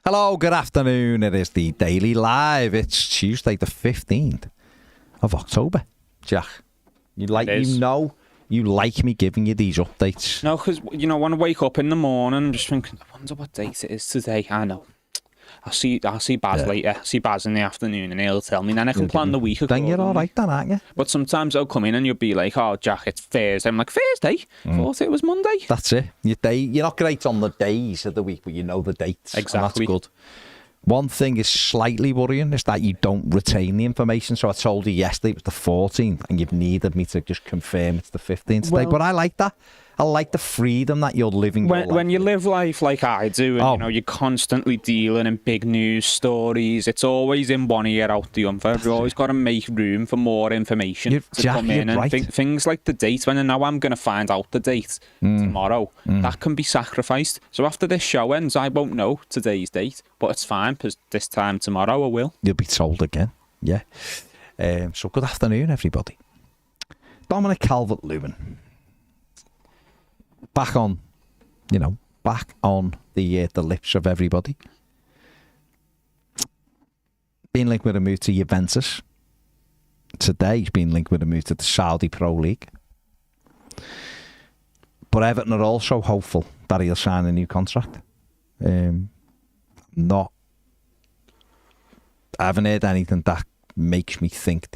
Hello, good afternoon. It is the Daily Live. It's Tuesday the 15th of October. Jack, you like me giving you these updates. No, because, when I wake up in the morning, I'm just thinking, I wonder what date it is today. I know. I'll see Baz later. See Baz in the afternoon and he'll tell me. Then I can plan the week. Then you're all right then, aren't you? But sometimes I'll come in and you'll be like, oh, Jack, it's Thursday. I'm like, Thursday? Thought it was Monday. That's it. You're not great on the days of the week, but you know the dates. Exactly. And that's good. One thing is slightly worrying is that you don't retain the information. So I told you yesterday it was the 14th and you've needed me to just confirm it's the 15th today. But I like that. I like the freedom that you're living. When you live life like I do, and you're constantly dealing in big news stories, it's always in one ear out the other. You've always got to make room for more information to come in. And things like the date, when now I'm going to find out the date tomorrow, that can be sacrificed. So after this show ends, I won't know today's date, but it's fine because this time tomorrow I will. You'll be told again, yeah. So good afternoon, everybody. Dominic Calvert-Lewin. Back on the lips of everybody. Being linked with a move to Juventus. Today he's been linked with a move to the Saudi Pro League. But Everton are also hopeful that he'll sign a new contract. I haven't heard anything that makes me think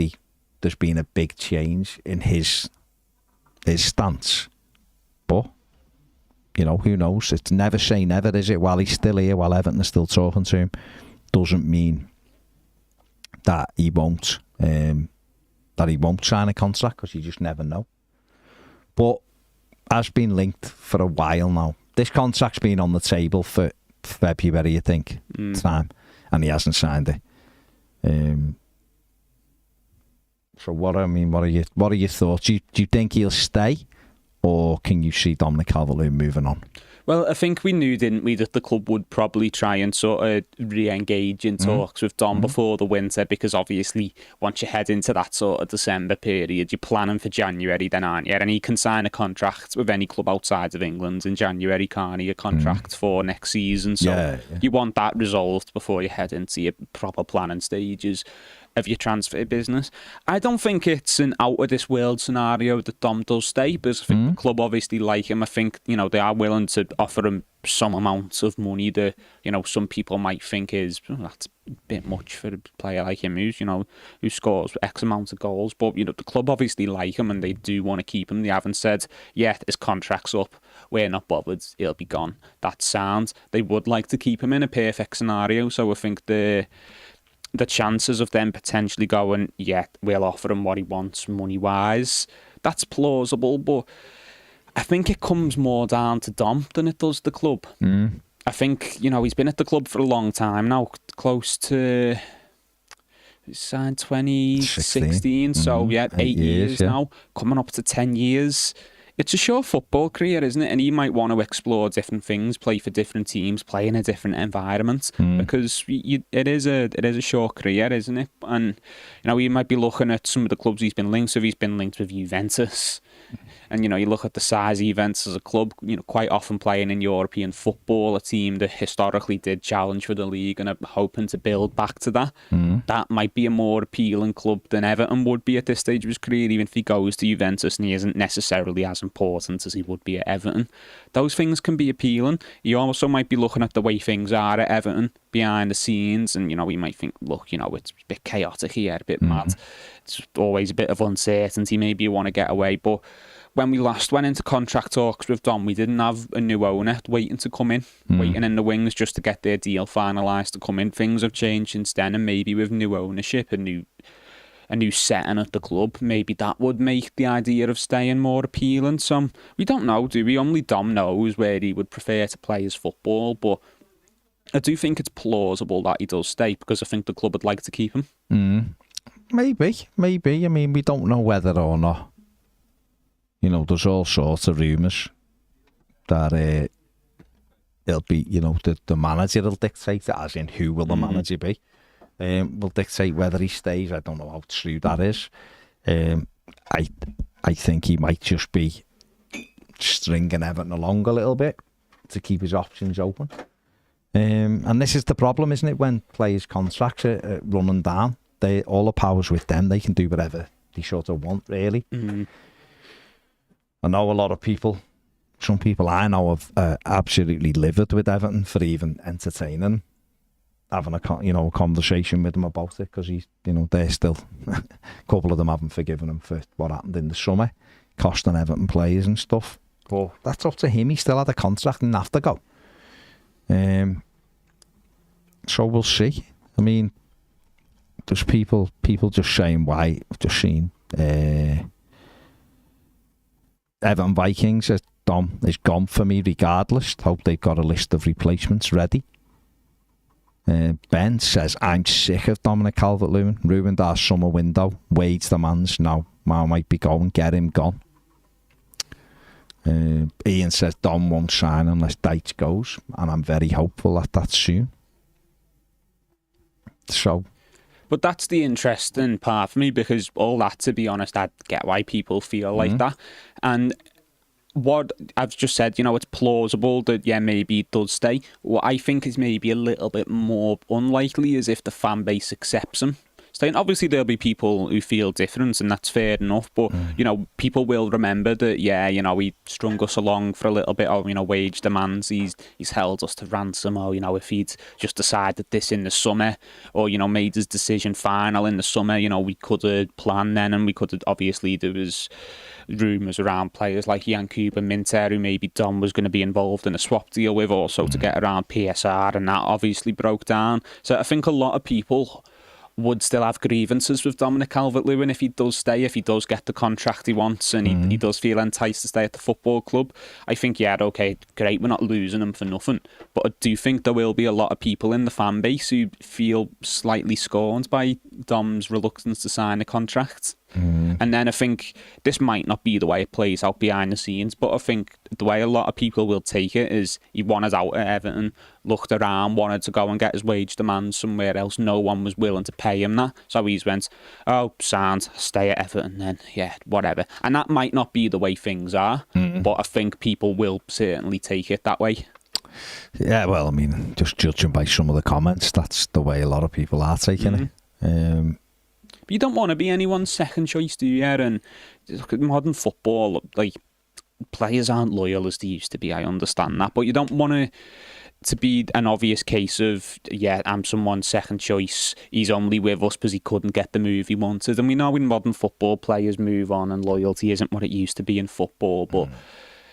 there's been a big change in his stance. But who knows? It's never say never, is it? While he's still here, while Everton is still talking to him, doesn't mean that he won't sign a contract, because you just never know. But has been linked for a while now. This contract's been on the table for February, I think, time, and he hasn't signed it. So what are your thoughts? Do you think he'll stay? Or can you see Dominic Calvert-Lewin moving on? Well, I think we knew, didn't we, that the club would probably try and sort of re-engage in talks with Dom before the winter, because obviously once you head into that sort of December period, you're planning for January then, aren't you? And he can sign a contract with any club outside of England in January, can't he? A contract for next season. So you want that resolved before you head into your proper planning stages of your transfer business. I don't think it's an out-of-this-world scenario that Dom does stay, because I think the club obviously like him. I think, they are willing to offer him some amount of money that, some people might think is, that's a bit much for a player like him who scores X amount of goals. But, the club obviously like him and they do want to keep him. They haven't said, his contract's up, we're not bothered, he'll be gone. That sounds. They would like to keep him in a perfect scenario. So I think the chances of them potentially going, we'll offer him what he wants money-wise, that's plausible, but I think it comes more down to Dom than it does the club. I think, he's been at the club for a long time now, close to... He signed 2016, so 8 years now, coming up to 10 years. It's a short football career, isn't it? And he might want to explore different things, play for different teams, play in a different environment, because it is a short career, isn't it? And he might be looking at some of the clubs he's been linked with. He's been linked with Juventus. And, you look at the size of Juventus as a club, quite often playing in European football, a team that historically did challenge for the league and are hoping to build back to that. That might be a more appealing club than Everton would be at this stage of his career, even if he goes to Juventus and he isn't necessarily as important as he would be at Everton. Those things can be appealing. He also might be looking at the way things are at Everton behind the scenes, and, he might think, look, it's a bit chaotic here, a bit mad. It's always a bit of uncertainty. Maybe you want to get away, but when we last went into contract talks with Dom, we didn't have a new owner waiting to come in, waiting in the wings just to get their deal finalised to come in. Things have changed since then, and maybe with new ownership, a new setting at the club, maybe that would make the idea of staying more appealing. So we don't know, do we? Only Dom knows where he would prefer to play his football, but I do think it's plausible that he does stay, because I think the club would like to keep him. Maybe. I mean, we don't know whether or not. There's all sorts of rumours that it'll be, the manager will dictate it, as in who will the manager be, will dictate whether he stays. I don't know how true that is. I think he might just be stringing Everton along a little bit to keep his options open. And this is the problem, isn't it? When players' contracts are running down, all the power's with them. They can do whatever they sort of want, really. I know a lot of people, some people I know have absolutely livid with Everton for even entertaining him, having a conversation with him about it, because they're still a couple of them haven't forgiven him for what happened in the summer, costing Everton players and stuff. But that's up to him. He still had a contract and have to go. So we'll see. I mean, there's people just saying why. I've just seen Everton Vikings as Dom is gone for me regardless. Hope they've got a list of replacements ready. Ben says, I'm sick of Dominic Calvert-Lewin. Ruined our summer window. Wage demands now. Man might be going. Get him gone. Ian says Dom won't sign unless Dyche goes, and I'm very hopeful that that's soon. So, but that's the interesting part for me, because all that, to be honest, I get why people feel like that. And what I've just said, it's plausible that, maybe it does stay. What I think is maybe a little bit more unlikely is if the fan base accepts him staying. Obviously, there'll be people who feel different, and that's fair enough. But, people will remember that, he strung us along for a little bit, or, wage demands, he's held us to ransom, or, if he'd just decided this in the summer, or, made his decision final in the summer, we could have planned then, and we could have, obviously, there was rumours around players like Yankuba Minter, who maybe Dom was going to be involved in a swap deal with, also to get around PSR, and that obviously broke down. So I think a lot of people would still have grievances with Dominic Calvert-Lewin if he does stay, if he does get the contract he wants, and he does feel enticed to stay at the football club. I think, okay, great, we're not losing him for nothing. But I do think there will be a lot of people in the fan base who feel slightly scorned by Dom's reluctance to sign a contract. And then I think this might not be the way it plays out behind the scenes, but I think the way a lot of people will take it is he wanted out at Everton, looked around, wanted to go and get his wage demands somewhere else. No one was willing to pay him that. So he's went, sound, stay at Everton then. Yeah, whatever. And that might not be the way things are, but I think people will certainly take it that way. Yeah, well, I mean, just judging by some of the comments, that's the way a lot of people are taking it. But you don't want to be anyone's second choice, do you? And modern football, like, players aren't loyal as they used to be. I understand that, but you don't want to be an obvious case of, I'm someone's second choice. He's only with us because he couldn't get the move he wanted. And we know in modern football, players move on, and loyalty isn't what it used to be in football. But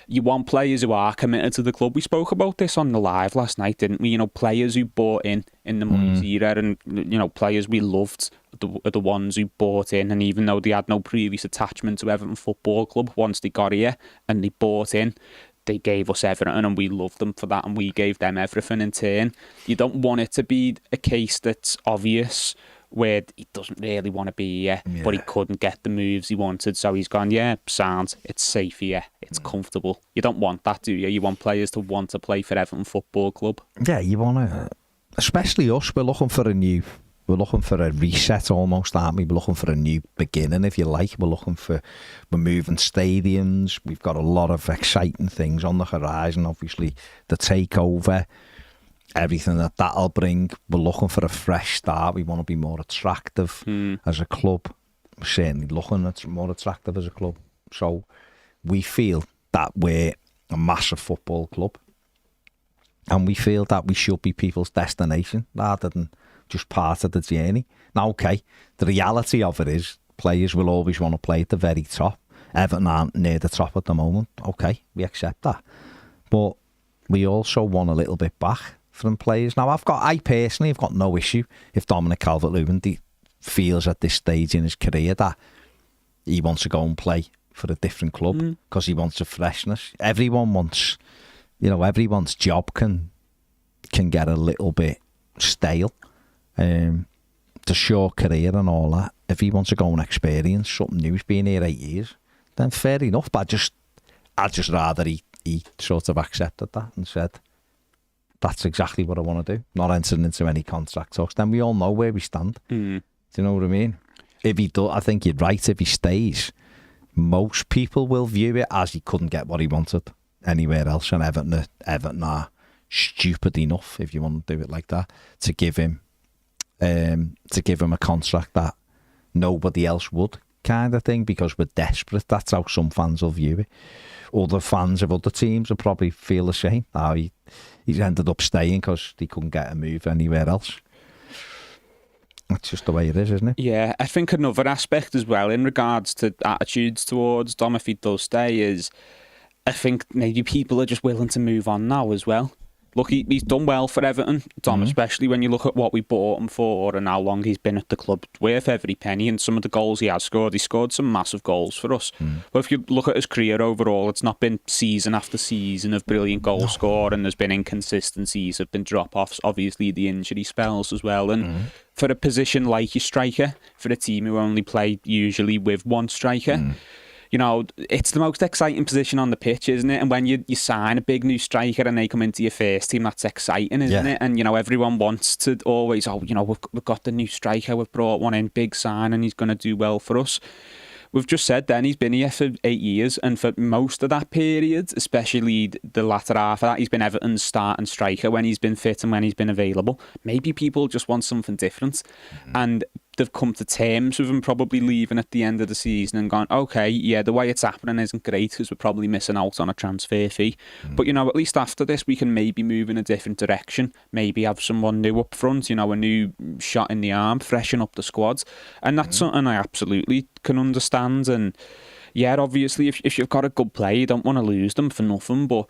you want players who are committed to the club. We spoke about this on the live last night, didn't we? Players who bought in the Moyes era, and players we loved are the ones who bought in. And even though they had no previous attachment to Everton Football Club, once they got here and they bought in, they gave us everything, and we loved them for that, and we gave them everything in turn. You don't want it to be a case that's obvious, where he doesn't really want to be here, but he couldn't get the moves he wanted, so he's gone, sound, it's safe here, it's comfortable. You don't want that, do you? You want players to want to play for Everton Football Club. Yeah, you want to, especially us, we're looking for a reset almost, aren't we? We're looking for a new beginning, if you like. We're moving stadiums. We've got a lot of exciting things on the horizon, obviously. The takeover, everything that'll bring. We're looking for a fresh start. We want to be more attractive as a club. We're certainly looking at more attractive as a club. So we feel that we're a massive football club, and we feel that we should be people's destination rather than just part of the journey. Now, okay, the reality of it is players will always want to play at the very top. Everton aren't near the top at the moment. Okay, we accept that. But we also want a little bit back from players. Now, I personally have got no issue if Dominic Calvert-Lewin feels at this stage in his career that he wants to go and play for a different club because he wants a freshness. Everyone wants, everyone's job can get a little bit stale. The short career and all that. If he wants to go and experience something new, he's been here 8 years, then fair enough. But I'd just rather he sort of accepted that and said, that's exactly what I want to do. Not entering into any contract talks. Then we all know where we stand. Do you know what I mean? If he does, I think you're right. If he stays, most people will view it as he couldn't get what he wanted anywhere else, and Everton are stupid enough, if you want to do it like that, to give him a contract that nobody else would, kind of thing, because we're desperate. That's how some fans will view it. Other fans of other teams will probably feel the same. He's ended up staying because he couldn't get a move anywhere else. That's just the way it is, isn't it? Yeah, I think another aspect as well in regards to attitudes towards Dom, if he does stay, is I think maybe people are just willing to move on now as well. Look, he's done well for Everton, Dom, especially when you look at what we bought him for and how long he's been at the club. Worth every penny, and some of the goals he has scored, he scored some massive goals for us. But if you look at his career overall, it's not been season after season of brilliant goal score, and there's been inconsistencies, have been drop-offs, obviously the injury spells as well. And for a position like your striker, for a team who only play usually with one striker, you know, it's the most exciting position on the pitch, isn't it? And when you sign a big new striker and they come into your first team, that's exciting, isn't it? And, you know, everyone wants to always, we've got the new striker, we've brought one in, big sign, and he's going to do well for us. We've just said then he's been here for 8 years, and for most of that period, especially the latter half of that, he's been Everton's starting striker when he's been fit and when he's been available. Maybe people just want something different. And they've come to terms with him probably leaving at the end of the season and gone, okay, yeah, the way it's happening isn't great because we're probably missing out on a transfer fee. But, you know, at least after this, we can maybe move in a different direction, maybe have someone new up front, you know, a new shot in the arm, freshen up the squads. And that's something I absolutely can understand. And, yeah, obviously, if you've got a good player, you don't want to lose them for nothing, but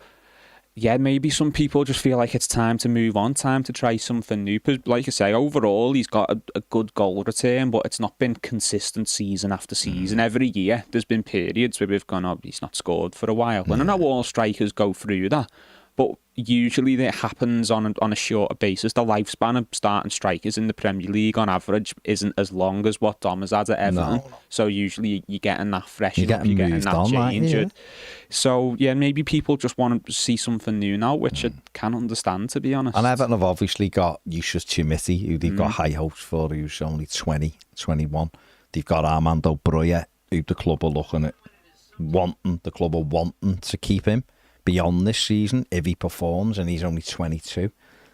yeah, maybe some people just feel like it's time to move on, time to try something new. Because, like I say, overall, he's got a good goal return, but it's not been consistent season after season. Every year, there's been periods where we've gone, he's not scored for a while. And I know all strikers go through that, but usually that happens on a shorter basis. The lifespan of starting strikers in the Premier League, on average, isn't as long as what Dom has had at Everton. No. So usually you're getting that freshen up, you're getting that change. Like, so, yeah, maybe people just want to see something new now, which I can understand, to be honest. And Everton have obviously got Yusuf Chimiti, who they've got high hopes for, who's only 20, 21. They've got Armando Broja, who the club are looking at wanting to keep him beyond this season if he performs, and he's only 22.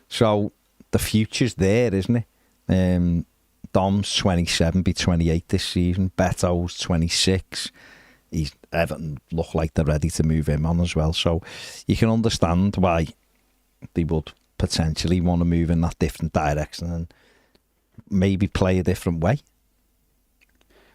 So the future's there, isn't it? Dom's 27, be 28 this season. Beto's 26. Everton look like they're ready to move him on as well. So you can understand why they would potentially want to move in that different direction and maybe play a different way.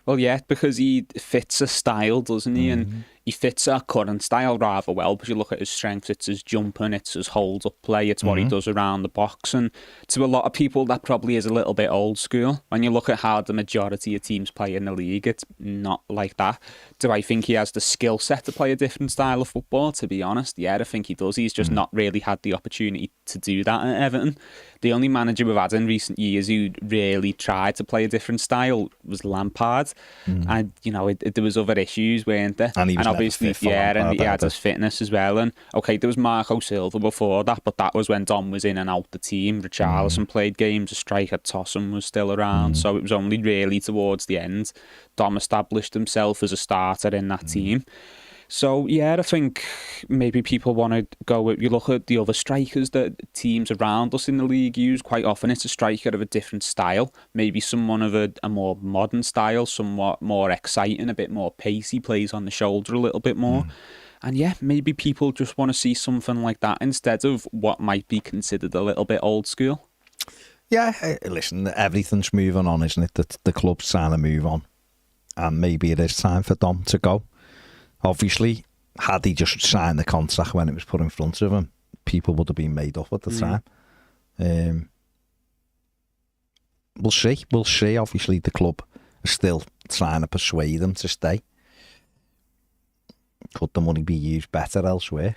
Well, yeah, because he fits a style, doesn't he? And he fits our current style rather well, because you look at his strengths, it's his jumping, it's his hold-up play, it's what he does around the box. And to a lot of people, that probably is a little bit old school. When you look at how the majority of teams play in the league, it's not like that. Do I think he has the skill set to play a different style of football? To be honest, yeah, I think he does. He's just not really had the opportunity to do that at Everton. The only manager we've had in recent years who really tried to play a different style was Lampard. And, you know, there was other issues, weren't there? And he was obviously, yeah, and he had his fitness as well. And, okay, there was Marco Silva before that, but that was when Dom was in and out the team. Richarlison played games, a striker, Tossum was still around. So it was only really towards the end Dom established himself as a starter in that team. So, yeah, I think maybe people want to go with, you look at the other strikers that teams around us in the league use, quite often it's a striker of a different style, maybe someone of a more modern style, somewhat more exciting, a bit more pacey, plays on the shoulder a little bit more. And yeah, maybe people just want to see something like that instead of what might be considered a little bit old school. Yeah, listen, everything's moving on, isn't it? The club's trying to move on. And maybe it is time for Dom to go. Obviously, had he just signed the contract when it was put in front of him, people would have been made up at the time. We'll see. We'll see. Obviously, the club is still trying to persuade him to stay. Could the money be used better elsewhere?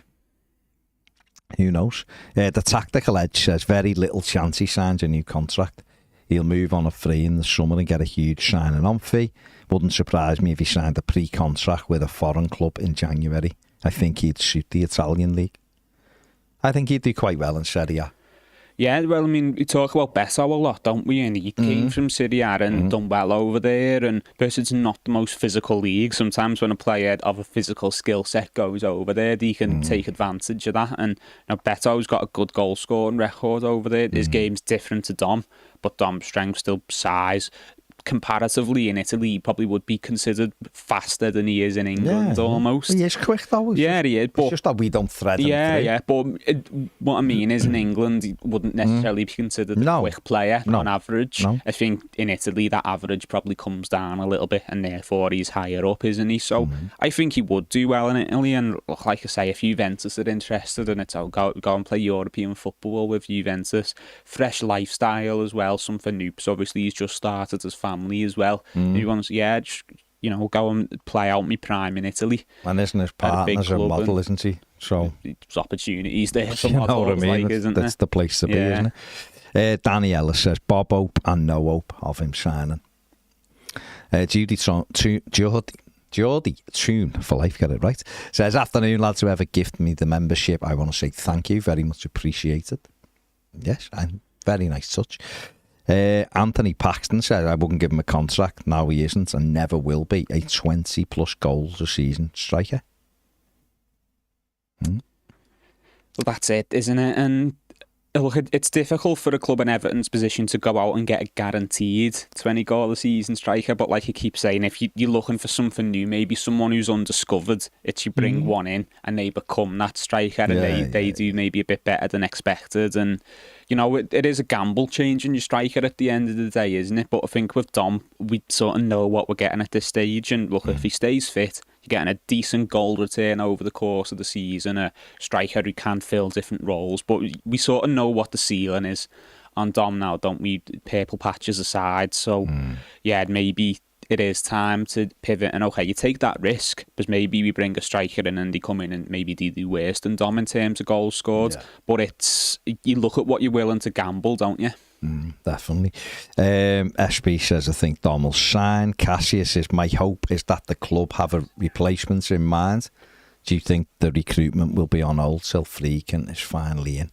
Who knows? The tactical edge says very little chance he signs a new contract. He'll move on a free in the summer and get a huge signing on fee. Wouldn't surprise me if he signed a pre-contract with a foreign club in January. I think he'd suit the Italian league. I think he'd do quite well in Serie A. Yeah, well, I mean, we talk about Beto a lot, don't we? And he came from Serie A and done well over there. And it's not the most physical league. Sometimes when a player of a physical skill set goes over there, they can take advantage of that. And Beto's got a good goal scoring record over there. His game's different to Dom, but Dom's strength still size. Comparatively in Italy, he probably would be considered faster than he is in England almost. He is quick though. Yeah, he is. But it's just that we don't thread him through. Yeah. But what I mean is in England, he wouldn't necessarily be considered a quick player on average. No. I think in Italy, that average probably comes down a little bit and therefore he's higher up, isn't he? So I think he would do well in Italy. And like I say, if Juventus are interested in it, I'll go and play European football with Juventus. Fresh lifestyle as well, something new. So obviously he's just started his family as well. He wants, just, go and play out my prime in Italy. And isn't his partner's a model, isn't he? So there's opportunities there for models, what I mean? Like, isn't that's the place to be, isn't it? Danny Ellis says, Bob hope and no hope of him signing. Geordie Tune for life, get it right, says, afternoon lads, whoever gifted me the membership, I want to say thank you, very much appreciated. Yes, and very nice touch. Anthony Paxton says, I wouldn't give him a contract. Now he isn't and never will be a 20 plus goals a season striker. Well, that's it, isn't it? And look, it's difficult for a club in Everton's position to go out and get a guaranteed 20 goal a season striker, but like you keep saying, if you're looking for something new, maybe someone who's undiscovered, it's you bring one in and they become that striker and they do maybe a bit better than expected. And it is a gamble changing your striker at the end of the day, isn't it? But I think with Dom, we sort of know what we're getting at this stage. And look, if he stays fit, you're getting a decent goal return over the course of the season, a striker who can fill different roles. But we sort of know what the ceiling is on Dom now, don't we? Purple patches aside. So, maybe it is time to pivot and you take that risk because maybe we bring a striker in and they come in and maybe they do worse than Dom in terms of goals scored. But it's, you look at what you're willing to gamble, don't you? Definitely. SB says, I think Dom will sign. Cassius says, my hope is that the club have a replacement in mind. Do you think the recruitment will be on hold till Freakin is finally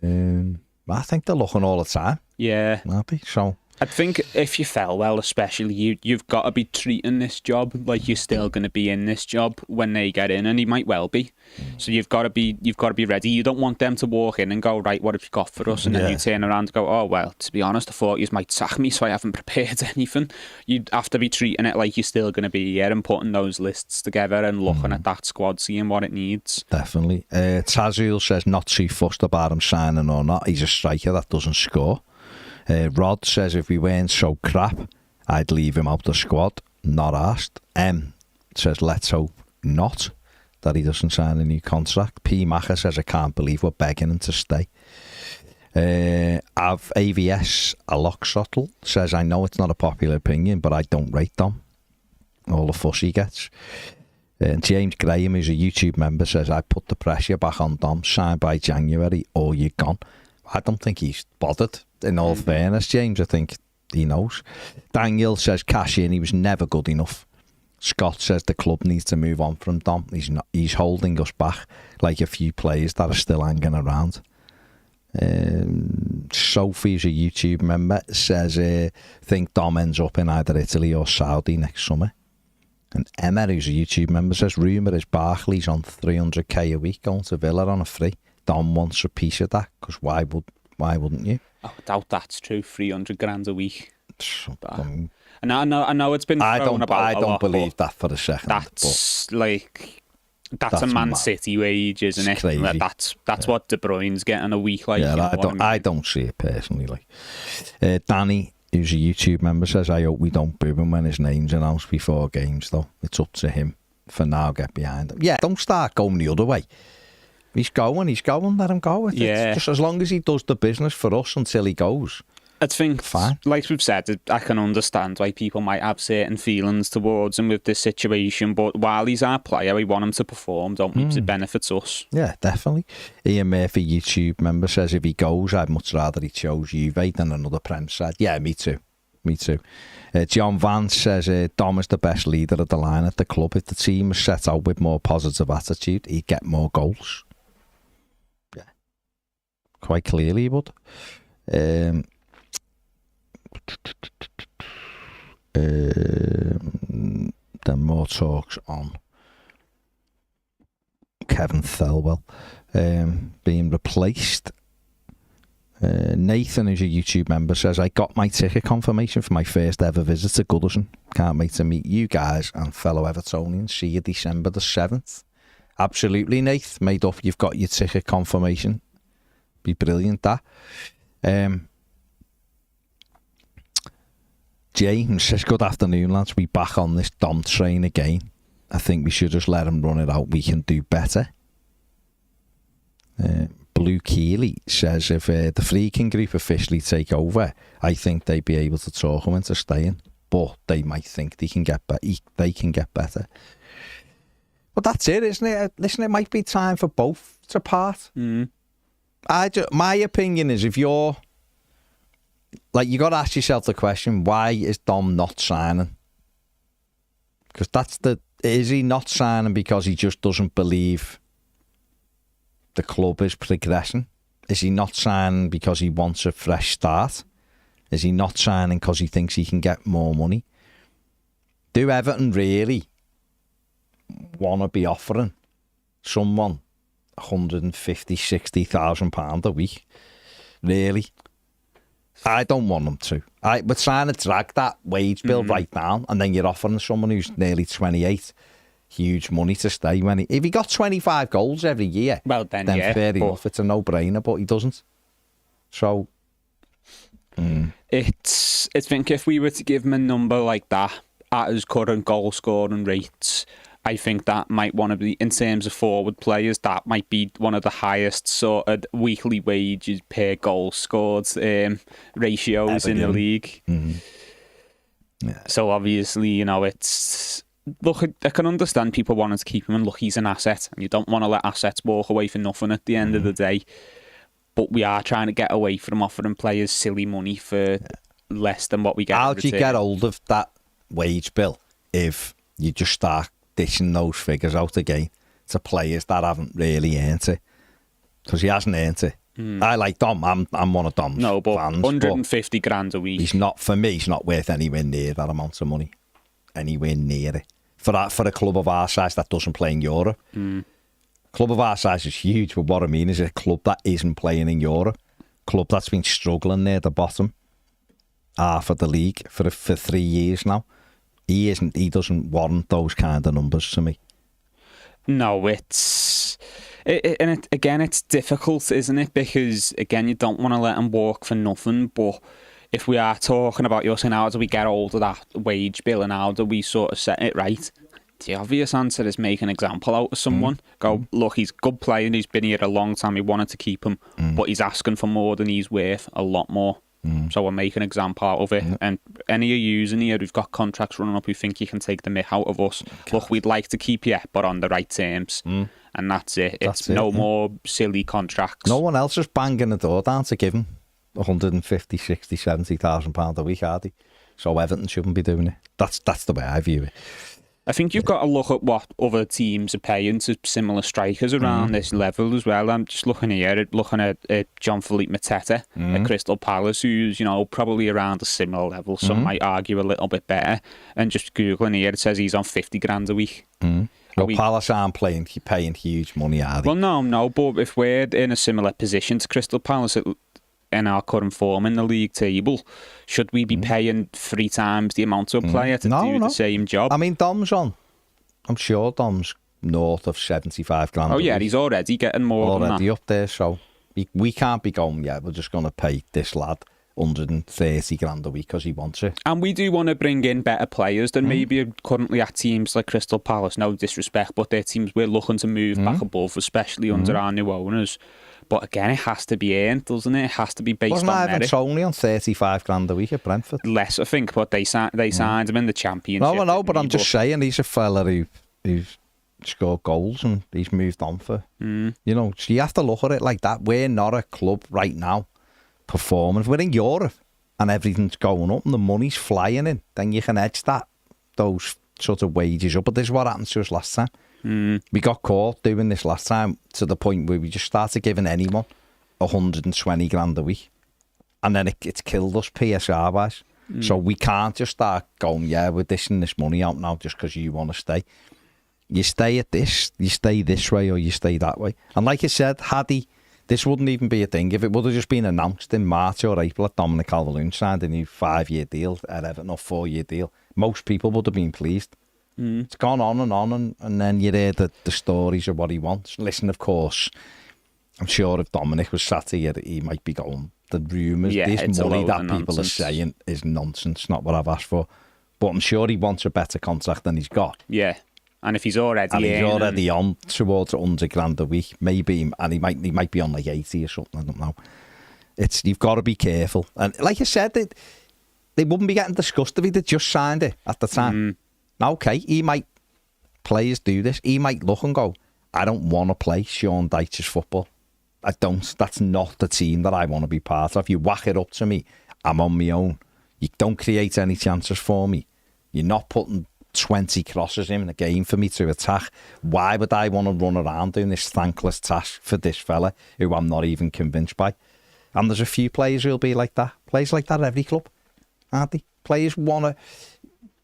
in? I think they're looking all the time. Yeah. Maybe, so... I think if you fell well, especially, you've got to be treating this job like you're still going to be in this job when they get in, and he might well be. So you've got to be ready. You don't want them to walk in and go, right, what have you got for us? And then you turn around and go, oh well, to be honest, I thought you might sack me, so I haven't prepared anything. You'd have to be treating it like you're still going to be here and putting those lists together and looking at that squad, seeing what it needs. Definitely. Tazul says not too fussed about him signing or not. He's a striker that doesn't score. Rod says if we weren't so crap, I'd leave him out the squad. Not asked. Says let's hope not, that he doesn't sign a new contract. P. Macher says I can't believe we're begging him to stay. AVS Aloxotl says I know it's not a popular opinion, but I don't rate Dom. All the fuss he gets. James Graham, who's a YouTube member, says I put the pressure back on Dom. Sign by January or you're gone. I don't think he's bothered. In all fairness, James, I think he knows. Daniel says cash in, he was never good enough. Scott says the club needs to move on from Dom. He's holding us back like a few players that are still hanging around. Sophie's a YouTube member, says think Dom ends up in either Italy or Saudi next summer. And Emma, who's a YouTube member, says rumour is Barkley's on 300k a week going to Villa on a free. Dom wants a piece of that because why wouldn't you? I doubt that's true. 300 grand a week. And I know it's been thrown about. I don't believe that for a second. That's a Man City wage, isn't it? Crazy. That's what De Bruyne's getting a week. Like, I don't see it personally. Like Danny, who's a YouTube member, says I hope we don't boo him when his name's announced before games. Though it's up to him. For now, get behind him. Yeah, don't start going the other way. He's going, let him go with it. Just as long as he does the business for us until he goes. I think, fine. Like we've said, I can understand why people might have certain feelings towards him with this situation, but while he's our player, we want him to perform, don't we? It benefits us. Yeah, definitely. Ian Murphy, YouTube member, says if he goes, I'd much rather he chose Juve than another Prem side. Yeah, me too. John Vance says Dom is the best leader of the line at the club. If the team was set out with more positive attitude, he'd get more goals. Quite clearly he would. Then more talks on Kevin Thelwell being replaced. Nathan, who's a YouTube member, says, I got my ticket confirmation for my first ever visit to Goodison. Can't wait to meet you guys and fellow Evertonians. See you December the 7th. Absolutely, Nath. Made up, you've got your ticket confirmation. Be brilliant, that. James says, good afternoon, lads. We back on this Dom train again. I think we should just let him run it out. We can do better. Blue Keeley says, if the Freaking Group officially take over, I think they'd be able to talk him into staying, but they might think they can get better. But that's it, isn't it? Listen, it might be time for both to part. My opinion is, if you're like, you got to ask yourself the question, why is Dom not signing? Because is he not signing because he just doesn't believe the club is progressing? Is he not signing because he wants a fresh start? Is he not signing because he thinks he can get more money? Do Everton really want to be offering someone £150,000-£60,000 a week? Really? I don't want them to. We're trying to drag that wage bill right down, and then you're offering someone who's nearly 28 huge money to stay. If he got 25 goals every year, well, then yeah, fair enough, it's a no-brainer, but he doesn't. So it's I think if we were to give him a number like that at his current goal scoring rates, I think that might want to be, in terms of forward players, that might be one of the highest sort of weekly wages per goal scored ratios in the league. Yeah. So obviously, it's... Look, I can understand people wanting to keep him, and look, he's an asset, and you don't want to let assets walk away for nothing at the end of the day. But we are trying to get away from offering players silly money for less than what we get. How do you get hold of that wage bill if you just start dishing those figures out again to players that haven't really earned it? Because he hasn't earned it. I like Dom. I'm one of Dom's fans. 150 grand a week. He's not, for me, he's not worth anywhere near that amount of money. Anywhere near it. For a club of our size that doesn't play in Europe. Club of our size is huge, but what I mean is a club that isn't playing in Europe. Club that's been struggling near the bottom half of the league for 3 years now. He doesn't warrant those kind of numbers to me. No, it's difficult, isn't it? Because again, you don't want to let him walk for nothing. But if we are talking about, you're saying, how do we get hold of that wage bill and how do we sort of set it right? The obvious answer is make an example out of someone. Look, he's a good player and he's been here a long time. We wanted to keep him, but he's asking for more than he's worth, a lot more. So we'll make an example out of it. And any of you in here who've got contracts running up who think you can take the mick out of us, look, we'd like to keep you, but on the right terms. And that's it. It's no more silly contracts. No one else is banging the door down to give him 150, 60, 70,000 pounds a week, are they? So Everton shouldn't be doing it. That's the way I view it. I think you've got to look at what other teams are paying to similar strikers around this level as well. I'm just looking here, looking at Jean-Philippe Mateta at Crystal Palace, who's, probably around a similar level. Some might argue a little bit better. And just Googling here, it says he's on 50 grand a week. Well, Palace aren't paying huge money, are they? Well, no, but if we're in a similar position to Crystal Palace in our current form in the league table, should we be paying 3 times the amount of a player to do the same job? I mean, I'm sure Dom's north of 75 grand. Oh yeah, he's already getting more than that. Up there, so we can't be going, we're just going to pay this lad 130 grand a week because he wants it. And we do want to bring in better players than maybe are currently at teams like Crystal Palace. No disrespect, but they're teams we're looking to move back above, especially under our new owners. But again, it has to be earned, doesn't it? It has to be based on merit. Wasn't only on 35 grand a week at Brentford? Less, I think, but they signed him in the Championship. No, but I'm just saying, he's a fella who's scored goals and he's moved on for. So you have to look at it like that. We're not a club right now performing. We're in Europe and everything's going up and the money's flying in. Then you can edge those sort of wages up. But this is what happened to us last time. We got caught doing this last time to the point where we just started giving anyone 120 grand a week. And then it's killed us PSR-wise. So we can't just start going, yeah, we're dishing this money out now just because you want to stay. You stay at this, you stay this way or you stay that way. And like I said, this wouldn't even be a thing. If it would have just been announced in March or April that Dominic Calvert-Lewin signed a new 5-year deal at Everton or 4-year deal, most people would have been pleased. It's gone on and then you hear the stories of what he wants. Listen, of course, I'm sure if Dominic was sat here, he might be going, the rumours, this money that people are saying is nonsense, not what I've asked for. But I'm sure he wants a better contract than he's got. Yeah. And if he's already on towards 100 grand a week, maybe, and he might be on like 80 or something, I don't know. You've got to be careful. And like I said, they wouldn't be getting discussed if he'd just signed it at the time. Now, okay, players do this. He might look and go, I don't want to play Sean Dyche's football. I don't. That's not the team that I want to be part of. You whack it up to me, I'm on my own. You don't create any chances for me. You're not putting 20 crosses in a game for me to attack. Why would I want to run around doing this thankless task for this fella who I'm not even convinced by? And there's a few players who'll be like that. Players like that at every club, aren't they? Players want to...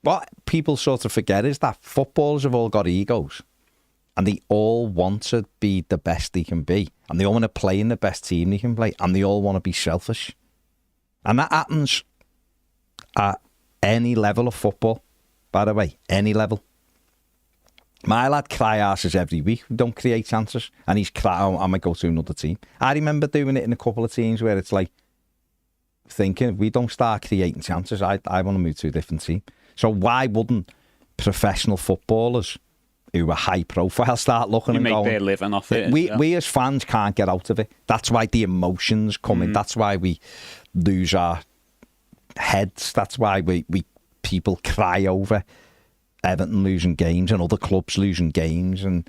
What people sort of forget is that footballers have all got egos. And they all want to be the best they can be. And they all want to play in the best team they can play. And they all want to be selfish. And that happens at any level of football, by the way. Any level. My lad cry arses every week. We don't create chances. And he's crying, I might go to another team. I remember doing it in a couple of teams where it's like, thinking, we don't start creating chances, I want to move to a different team. So why wouldn't professional footballers who are high profile start looking and going, make their living off it? We as fans can't get out of it. That's why the emotions come in. That's why we lose our heads. That's why we people cry over Everton losing games and other clubs losing games, and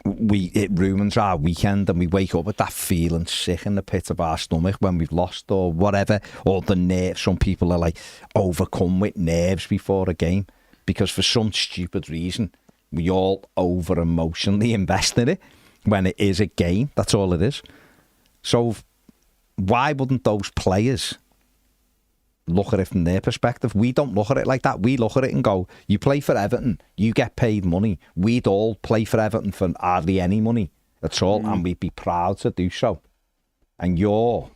it ruins our weekend, and we wake up with that feeling sick in the pit of our stomach when we've lost or whatever, or the nerves. Some people are like overcome with nerves before a game because for some stupid reason we all over emotionally invest in it when it is a game. That's all it is. So why wouldn't those players look at it from their perspective? We don't look at it like that. We look at it and go, you play for Everton, you get paid money. We'd all play for Everton for hardly any money at all, and we'd be proud to do so. And you're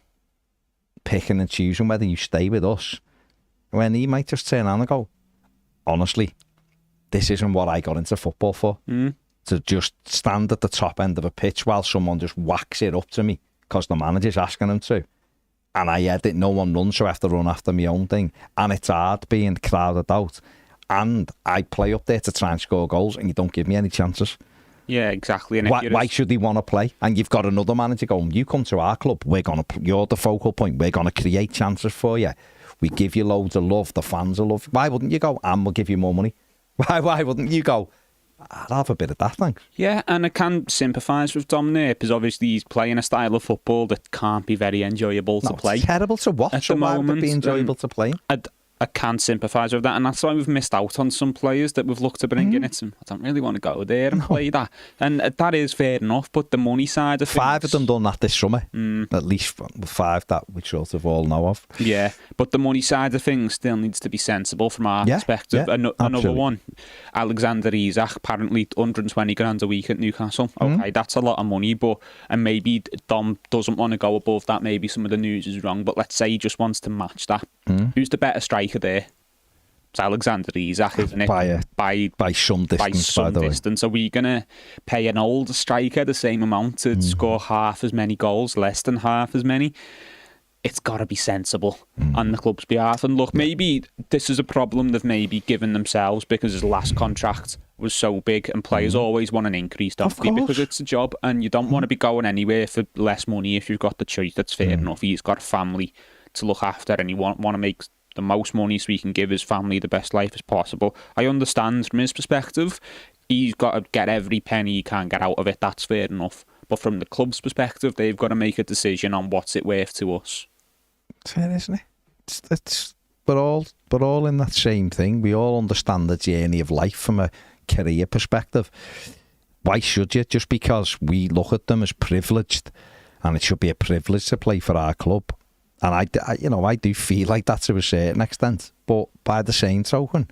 picking and choosing whether you stay with us, when he might just turn around and go, honestly, this isn't what I got into football for. To just stand at the top end of a pitch while someone just whacks it up to me because the manager's asking him to. And I edit, no one runs, so I have to run after my own thing. And it's hard being crowded out. And I play up there to try and score goals, and you don't give me any chances. Yeah, exactly. And why should he want to play? And you've got another manager going, you come to our club, you're the focal point, we're going to create chances for you. We give you loads of love, the fans will love you. Why wouldn't you go? And we'll give you more money. Why wouldn't you go? I'd have a bit of that, thanks. Yeah, and I can sympathise with Dominic because obviously he's playing a style of football that can't be very enjoyable to play. It's terrible to watch. At the moment, why would it be enjoyable to play? I can sympathise with that, and that's why we've missed out on some players that we've looked to bring in. I don't really want to go there and play that, and that is fair enough. But the money side of things, 5 of them done that this summer, at least 5 that we sort of all know of. Yeah, but the money side of things still needs to be sensible from our perspective. Another one, Alexander Isak, apparently 120 grand a week at Newcastle. Okay, that's a lot of money, and maybe Dom doesn't want to go above that. Maybe some of the news is wrong, but let's say he just wants to match that. Who's the better striker there? It's Alexander Isak, isn't it? By some distance, by the way. Are we going to pay an old striker the same amount to score half as many goals, less than half as many? It's got to be sensible on the club's behalf. And look, maybe this is a problem they've maybe given themselves because his last contract was so big and players always want an increase, don't they? Because it's a job and you don't want to be going anywhere for less money if you've got the choice. That's fair enough. He's got a family to look after and he want to make the most money so he can give his family the best life as possible. I understand from his perspective, he's got to get every penny he can get out of it. That's fair enough. But from the club's perspective, they've got to make a decision on what's it worth to us. It's fair, isn't it? We're all in that same thing. We all understand the journey of life from a career perspective. Why should you? Just because we look at them as privileged and it should be a privilege to play for our club. And I do feel like that to a certain extent. But by the same token,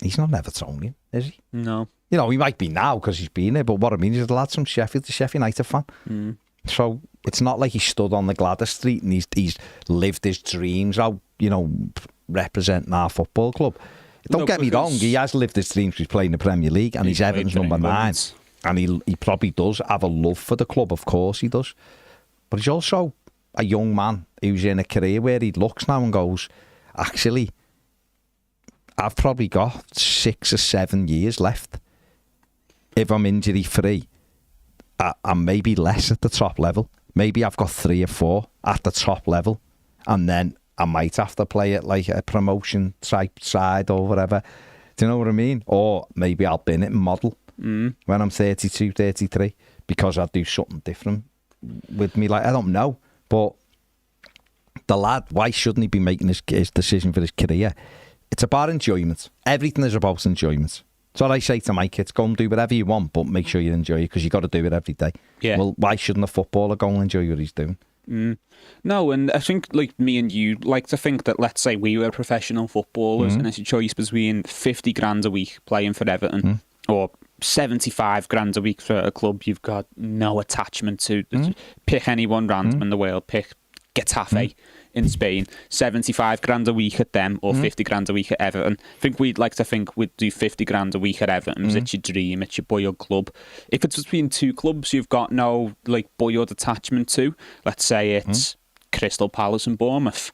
he's not Evertonian, is he? No. You know, he might be now because he's been there, but what I mean is the lad's from Sheffield, the Sheffield United fan. So it's not like he stood on the Gladys Street and he's lived his dreams out, you know, representing our football club. Don't get me wrong, he has lived his dreams. He's playing the Premier League and he's Everton's number 9. And he probably does have a love for the club, of course he does. But he's also a young man who's in a career where he looks now and goes, actually, I've probably got 6 or 7 years left. If I'm injury free, I'm maybe less at the top level. Maybe I've got 3 or 4 at the top level. And then I might have to play it like a promotion type side or whatever. Do you know what I mean? Or maybe I'll bin it and model when I'm 32, 33 because I'll do something different with me. Like, I don't know. But the lad, why shouldn't he be making his decision for his career? It's about enjoyment. Everything is about enjoyment. So I say to my kids, go and do whatever you want, but make sure you enjoy it because you got to do it every day. Yeah. Well, why shouldn't a footballer go and enjoy what he's doing? No, and I think like me and you like to think that, let's say we were professional footballers and it's a choice between 50 grand a week playing for Everton or 75 grand a week for a club you've got no attachment to. Pick anyone random in the world, pick Getafe in Spain, 75 grand a week at them or 50 grand a week at Everton. I think we'd like to think we'd do 50 grand a week at Everton because it's your dream, it's your boyhood club. If it's between two clubs you've got no like boyhood attachment to, let's say it's Crystal Palace and Bournemouth.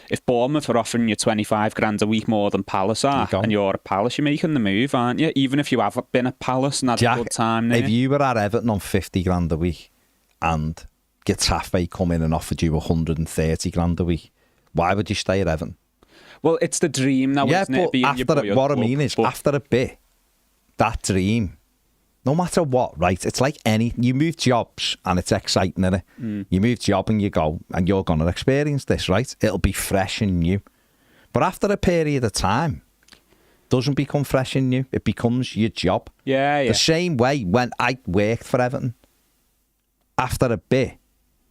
If Bournemouth are offering you 25 grand a week more than Palace are, and you're at Palace, you're making the move, aren't you? Even if you haven't been at Palace and had a good time there. If you were at Everton on 50 grand a week and Getafe come in and offered you 130 grand a week, why would you stay at Everton? Well, it's the dream now, isn't it? Being What I mean is, after a bit, that dream, no matter what, right? It's like you move jobs and it's exciting, isn't it? You move job and you go and you're going to experience this, right? It'll be fresh and new. But after a period of time, it doesn't become fresh and new. It becomes your job. Yeah. The same way when I worked for Everton, after a bit,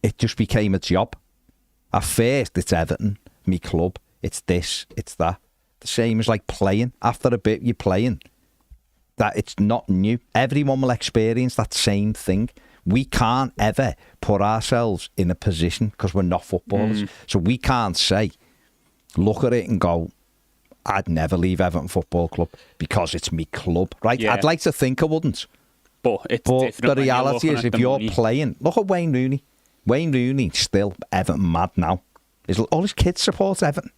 it just became a job. At first, it's Everton, me club. It's this, it's that. The same as like playing. After a bit, you're playing. That it's not new. Everyone will experience that same thing. We can't ever put ourselves in a position because we're not footballers. So we can't say, look at it and go, I'd never leave Everton Football Club because it's me club. Right? Yeah. I'd like to think I wouldn't. But the reality is, if you're playing, look at Wayne Rooney. Wayne Rooney still Everton mad now. All his kids support Everton.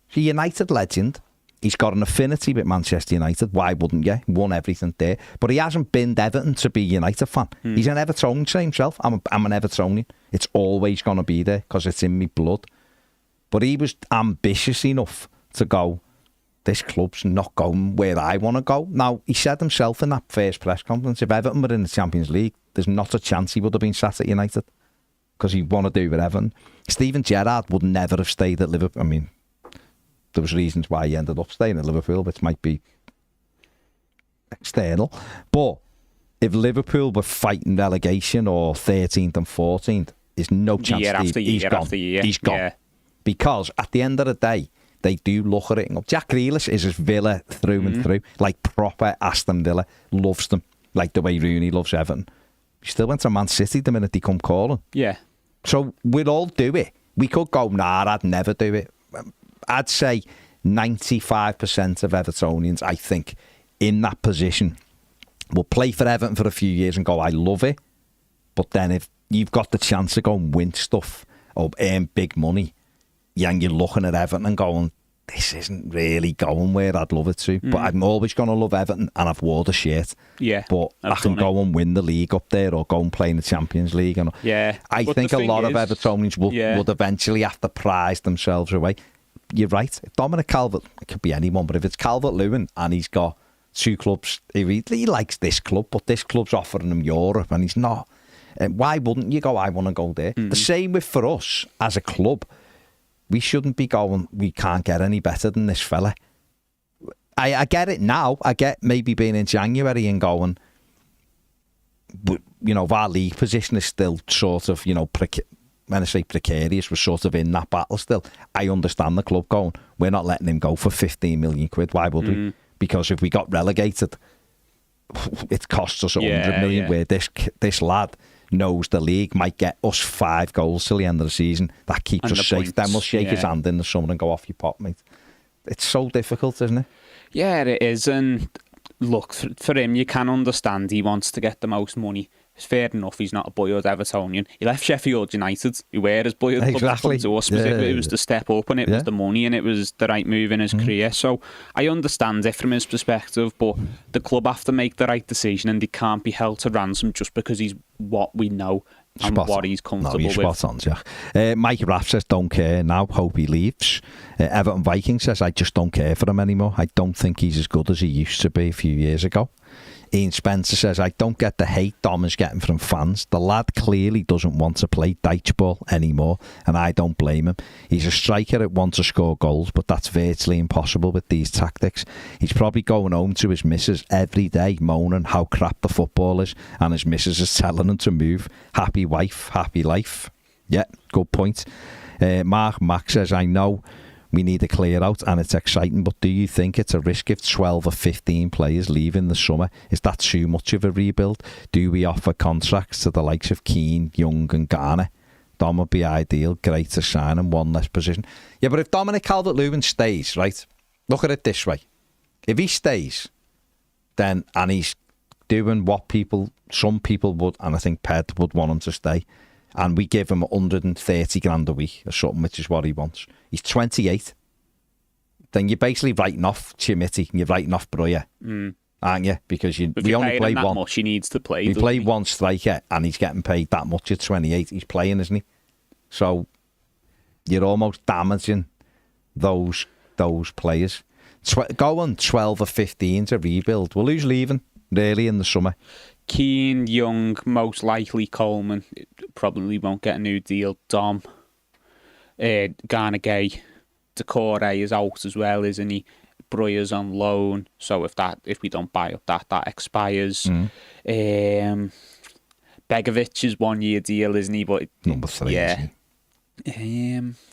He's a United legend. He's got an affinity with Manchester United. Why wouldn't you? Won everything there. But he hasn't been Everton to be a United fan. He's an Evertonian to himself. I'm an Evertonian. It's always going to be there because it's in me blood. But he was ambitious enough to go, this club's not going where I want to go. Now, he said himself in that first press conference, if Everton were in the Champions League, there's not a chance he would have been sat at United because he'd want to do with Everton. Steven Gerrard would never have stayed at Liverpool. I mean, there was reasons why he ended up staying at Liverpool, which might be external. But if Liverpool were fighting relegation or 13th and 14th, there's no chance he's gone. Yeah. Because at the end of the day, they do look at it and go, Jack Grealish is his Villa through and through, like proper Aston Villa, loves them, like the way Rooney loves Everton. He still went to Man City the minute they come calling. Yeah. So we'd all do it. We could go, nah, I'd never do it. I'd say 95% of Evertonians, I think, in that position will play for Everton for a few years and go, I love it. But then if you've got the chance to go and win stuff or earn big money, and you're looking at Everton and going, this isn't really going where I'd love it to. But I'm always going to love Everton and I've wore the shirt. Yeah. But I can go and win the league up there or go and play in the Champions League. And yeah. I think a lot of Evertonians would eventually have to prize themselves away. You're right. If Dominic Calvert, it could be anyone, but if it's Calvert-Lewin and he's got 2 clubs, he likes this club, but this club's offering him Europe and he's not. Why wouldn't you go, I want to go there? The same with for us as a club. We shouldn't be going, we can't get any better than this fella. I get it now. I get maybe being in January and going, our league position is still sort of, when I say precarious, we're sort of in that battle still. I understand the club going, we're not letting him go for 15 million quid. Why would we? Because if we got relegated, it costs us 100 million, where this lad knows the league might get us 5 goals till the end of the season. That keeps us safe. Then we'll shake his hand in the summer and go, off your pot, mate. It's so difficult, isn't it? Yeah, it is. And look, for him, you can understand he wants to get the most money. It's fair enough, he's not a boyhood Evertonian. He left Sheffield United, who were his boyhood club. To us, it was the step up, and it was the money, and it was the right move in his career. So I understand it from his perspective, but the club have to make the right decision, and they can't be held to ransom just because he's what we know and what he's comfortable with. Spot on, Jack. Mike Raff says, don't care now, hope he leaves. Everton Viking says, I just don't care for him anymore. I don't think he's as good as he used to be a few years ago. Ian Spencer says, I don't get the hate Dom is getting from fans. The lad clearly doesn't want to play Dyche ball anymore, and I don't blame him. He's a striker that wants to score goals, but that's virtually impossible with these tactics. He's probably going home to his missus every day moaning how crap the football is, and his missus is telling him to move. Happy wife, happy life. Yeah, good point. Mark Mack says, I know we need a clear out and it's exciting, but do you think it's a risk if 12 or 15 players leave in the summer? Is that too much of a rebuild? Do we offer contracts to the likes of Keane, Young and Garner? Dom would be ideal, great to sign in one less position. Yeah, but if Dominic Calvert-Lewin stays, right, look at it this way. If he stays, then, and he's doing what some people would, and I think Ped would want him to stay, and we give him 130 grand a week or something, which is what he wants. He's 28. Then you're basically writing off Chimitty and you're writing off Breuer, aren't you? Because we only play one. Much, he needs to play. We play one striker and he's getting paid that much at 28. He's playing, isn't he? So you're almost damaging those players. Go on 12 or 15 to rebuild. Well, who's leaving really in the summer? Keane, Young, most likely Coleman. Probably won't get a new deal. Dom, Garner Gay, Decore is out as well, isn't he? Breuer's on loan, so if we don't buy up that expires. Begovic is 1 year deal, isn't he? But number 3, yeah.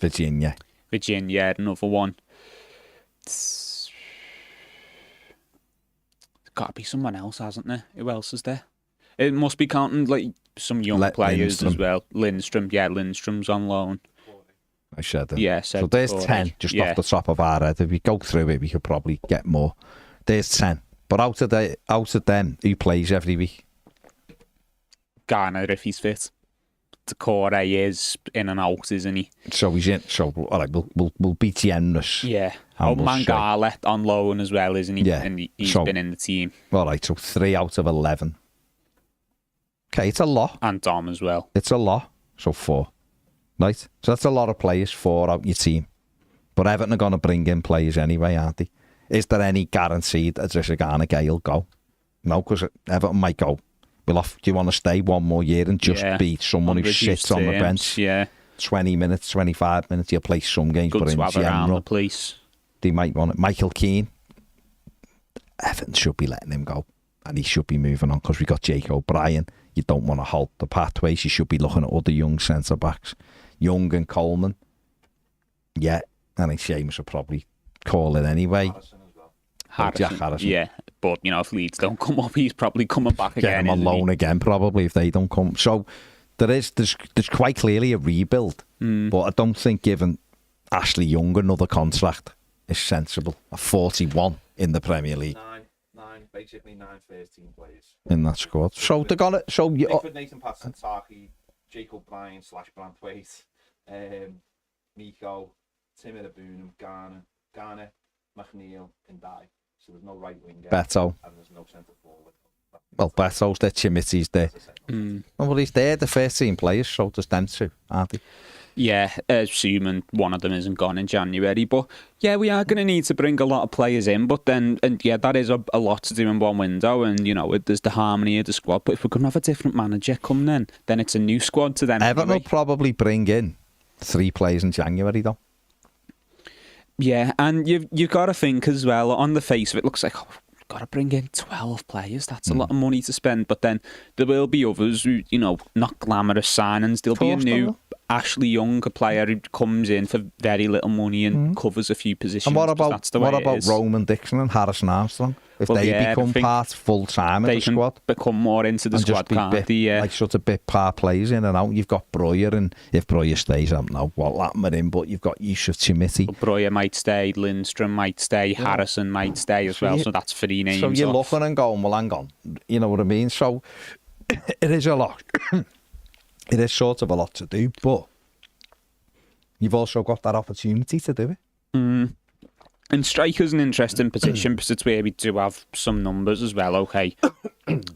Virginia, another one. There's got to be someone else, hasn't there? Who else is there? It must be counting like some young players Lindstrom. as well. Lindstrom's on loan. I said that. Yeah, so there's 10 just off the top of our head. If we go through it, we could probably get more. There's 10. But out of them, who plays every week? Garner, if he's fit. Decore is in and out, isn't he? So he's in. So all right, we'll be generous. Yeah. Mangala on loan as well, isn't he? Yeah. And he's been in the team. All right, so 3 out of 11. Okay, it's a lot. And Dom as well. It's a lot. So 4. Right? So that's a lot of players, 4 out your team. But Everton are going to bring in players anyway, aren't they? Is there any guarantee that Garner Gay will go? No, because Everton might go, do you want to stay one more year and just be someone who sits on the bench? Yeah. 20 minutes, 25 minutes, you'll play some games, Good but in to have around general, the place. They might want it. Michael Keane, Everton should be letting him go. And he should be moving on because we got Jake O'Brien. You don't want to halt the pathways. You should be looking at other young centre-backs. Young and Coleman. Yeah, I think Seamus will probably call it anyway. Jack Harrison. Yeah, but if Leeds don't come up, he's probably coming back again. Get him on loan again, probably, if they don't come. So there's quite clearly a rebuild. But I don't think giving Ashley Young another contract is sensible. A 41 in the Premier League. Basically 9 13 players in that squad. So they got it. So Pickford, Nathan Patterson, Toffee, Jake O'Brien / Branthwaite, Miko, Tim Boonham, Garner, McNeil, and Dye. So there's no right winger. Beto. And there's no centre forward. Well, Beto's there, Chimitty's there. Well, he's there, the first team players, so there's them too, aren't they? Yeah, assuming one of them isn't gone in January. But yeah, we are going to need to bring a lot of players in. But then, that is a lot to do in one window. And, there's the harmony of the squad. But if we're going to have a different manager come then it's a new squad to them. Everton will probably bring in 3 players in January, though. Yeah, and you've got to think as well, on the face of it, looks like, got to bring in 12 players. That's a lot of money to spend. But then there will be others who, you know, not glamorous signings. There'll be a new Ashley Young, a player who comes in for very little money and covers a few positions. And what about that's Roman Dixon and Harrison Armstrong? If they become part full-time in the squad? Become more into the squad, can't they? Like sort of bit part players in and out. You've got Breuer, and if Breuer stays, I don't know what'll happen with him, but you've got Yusuf Chimiti. Breuer might stay, Lindstrom might stay, Harrison might stay as well, so that's 3 names. So you're looking and going, well, hang on. You know what I mean? So it is a lot. It is sort of a lot to do, but you've also got that opportunity to do it. And striker's an interesting position because it's where we do have some numbers as well. Okay,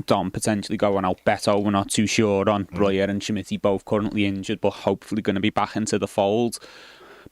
Dom potentially going out. Beto, we're not too sure on. Breuer and Chimiti both currently injured, but hopefully going to be back into the fold.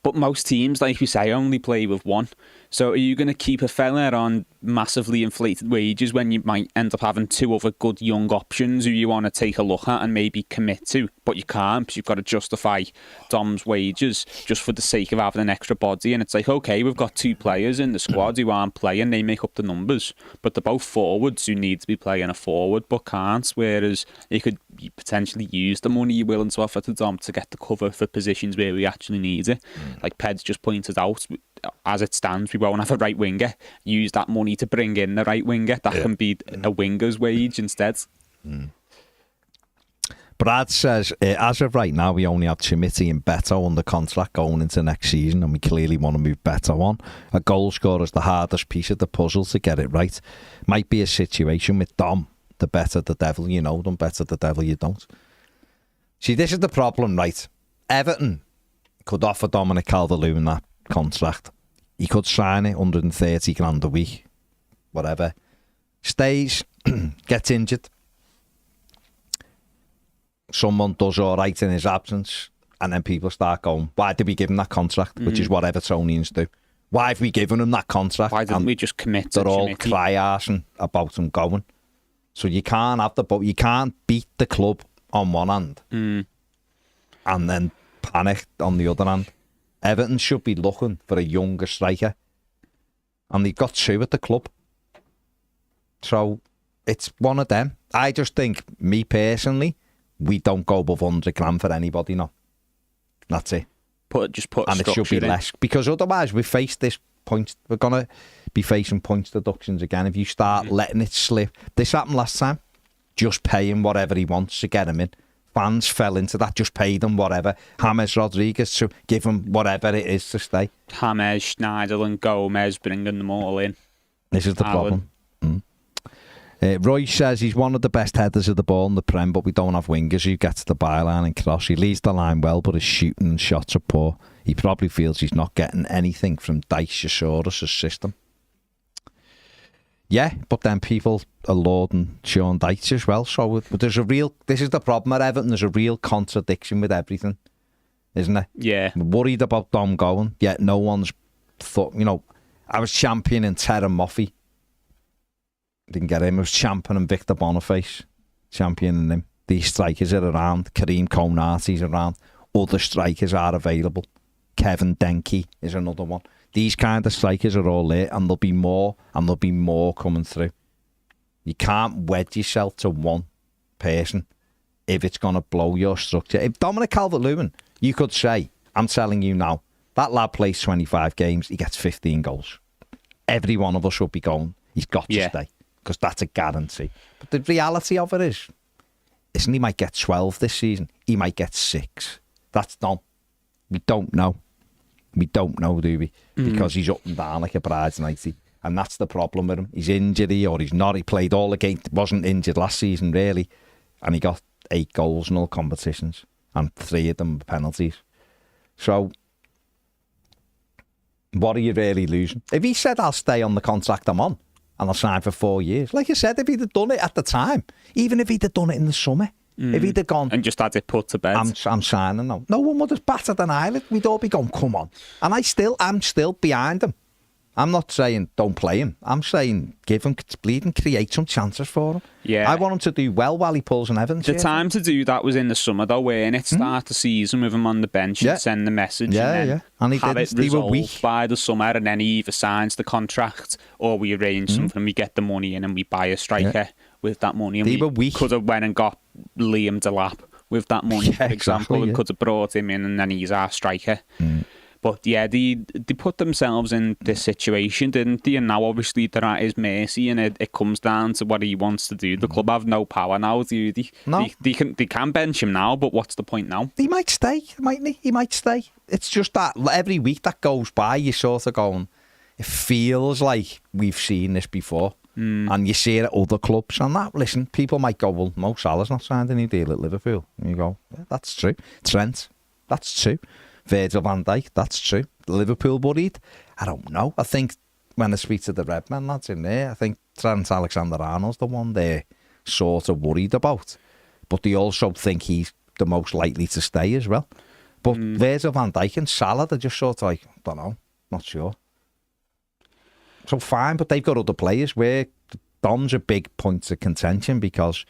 But most teams, like we say, only play with one. So are you going to keep a fella on massively inflated wages when you might end up having 2 other good young options who you want to take a look at and maybe commit to, but you can't because you've got to justify Dom's wages just for the sake of having an extra body? And it's like, okay, we've got 2 players in the squad who aren't playing, they make up the numbers, but they're both forwards who need to be playing a forward but can't, whereas you could potentially use the money you're willing to offer to Dom to get the cover for positions where we actually need it. Like Ped's just pointed out, as it stands, we won't have a right winger. Use that money to bring in the right winger. That can be a winger's wage instead. Brad says, as of right now, we only have Chimiti and Beto under contract going into next season, and we clearly want to move Beto on. A goal scorer is the hardest piece of the puzzle to get it right. Might be a situation with Dom. The better the devil you know, the better the devil you don't. See, this is the problem, right? Everton could offer Dominic Calvert-Lewin that contract. He could sign it, 130 grand a week, whatever. Stays, gets injured. Someone does all right in his absence, and then people start going, why did we give him that contract? Which is what Evertonians do. Why have we given him that contract? Why didn't we just commit to They're all cry-arsing about him going. So you can't have you can't beat the club on one hand and then panic on the other hand. Everton should be looking for a younger striker, and they've got 2 at the club. So it's one of them. I just think, me personally, we don't go above 100 grand for anybody now. That's it. And it should be less, because otherwise we face this point. We're gonna be facing points deductions again if you start letting it slip. This happened last time. Just pay him whatever he wants to get him in. Fans fell into that. Just pay them whatever. James Rodriguez, to give him whatever it is to stay. James, Schneiderlin, Gomez, bringing them all in. This is the problem. Roy says he's one of the best headers of the ball in the Prem, but we don't have wingers who get to the byline and cross. He leads the line well, but his shooting and shots are poor. He probably feels he's not getting anything from Dyche-Soros' system. Yeah, but then people are lauding Sean Dyche as well. So there's this is the problem at Everton, there's a real contradiction with everything, isn't it? Yeah. We're worried about Dom going, yet no one's thought, I was championing Terry Moffey. Didn't get him. I was championing Victor Boniface, championing him. These strikers are around. Kareem Konati's around. Other strikers are available. Kevin Denke is another one. These kind of strikers are all there, and there'll be more, and there'll be more coming through. You can't wed yourself to one person if it's going to blow your structure. If Dominic Calvert-Lewin, you could say, I'm telling you now, that lad plays 25 games, he gets 15 goals. Every one of us would be going, he's got to stay, because that's a guarantee. But the reality of it isn't he might get 12 this season, he might get 6. That's done. We don't know. We don't know, do we? Because he's up and down like a bride's nightie. And that's the problem with him. He's injured or he's not. He played all the games. Wasn't injured last season, really. And he got 8 goals in all competitions. And 3 of them were penalties. So, what are you really losing? If he said, I'll stay on the contract I'm on, and I'll sign for 4 years. Like you said, if he'd have done it at the time, even if he'd have done it in the summer, if he'd have gone... And just had it put to bed. I'm signing now. No one would have battered an eyelid. We'd all be going, come on. And I'm still behind him. I'm not saying don't play him. I'm saying give him bleeding, create some chances for him. Yeah. I want him to do well while he pulls an Everton The shirt. time to do that was in the summer, though, weren't it? Start the season with him on the bench and send the message, and then And he have didn't. it They were resolved weak. by the summer, and then he either signs the contract or we arrange something, we get the money in and we buy a striker with that money. And They we were weak. could have went and got Liam Delap with that money, for example, and could have brought him in, and then he's our striker. But yeah, they put themselves in this situation, didn't they? And now obviously they're at his mercy, and it comes down to what he wants to do. The club have no power now, do they? No. They can bench him now, but what's the point now? He might stay, mightn't he? He might stay. It's just that every week that goes by, you're sort of going, it feels like we've seen this before. And you see it at other clubs. And that, listen, people might go, well, Mo Salah's not signed any deal at Liverpool. And you go, yeah, that's true. Trent, that's true. Virgil van Dijk, that's true. Liverpool worried? I don't know. I think when I speak to the Redmen lads in there, I think Trent Alexander-Arnold's the one they're sort of worried about. But they also think he's the most likely to stay as well. But Virgil van Dijk and Salah, they're just sort of like, don't know, not sure. So fine, but they've got other players where Dom's a big point of contention because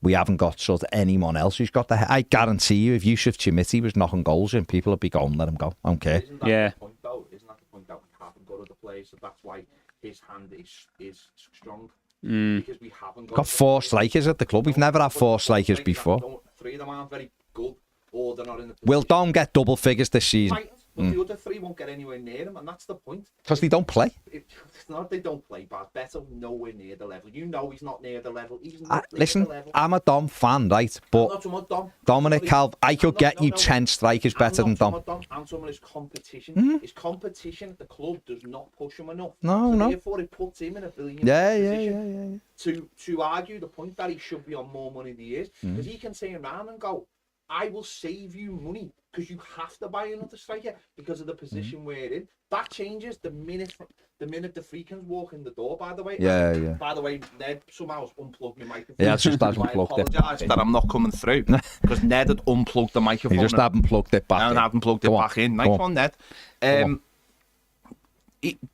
we haven't got sort of anyone else who's got the... I guarantee you, if Yusuf Chimiti was knocking goals in, people would be going, let him go. I don't care. Isn't that the point, though? Isn't that the point that we haven't got other players? So that's why his hand is strong. Because we haven't Got 4 strikers at the club. We've never had 4 strikers before. 3 of them aren't very good, or they're not in the position. Will Dom get double figures this season? But the other 3 won't get anywhere near him, and that's the point. Because they don't play. It's not they don't play bad. Better nowhere near the level. You know he's not near the level. He's not near Listen, the level. I'm a Dom fan, right? But I'm not Dom. Dominic Calvert, I could get you 10 strikers better than Dom. I'm someone who's competition. His competition at the club does not push him enough. No. Therefore, it puts him in a brilliant position Yeah. to argue the point that he should be on more money than he is. Because he can turn around and go, I will save you money because you have to buy another striker because of the position we're in. That changes the minute the Freakins walk in the door, by the way. Yeah. By the way, Ned somehow has unplugged my microphone. Yeah, it's just hasn't I plugged it. apologise that I'm not coming through because Ned had unplugged the microphone. He just haven't plugged it back in. And haven't plugged it back in. Nice one, Ned.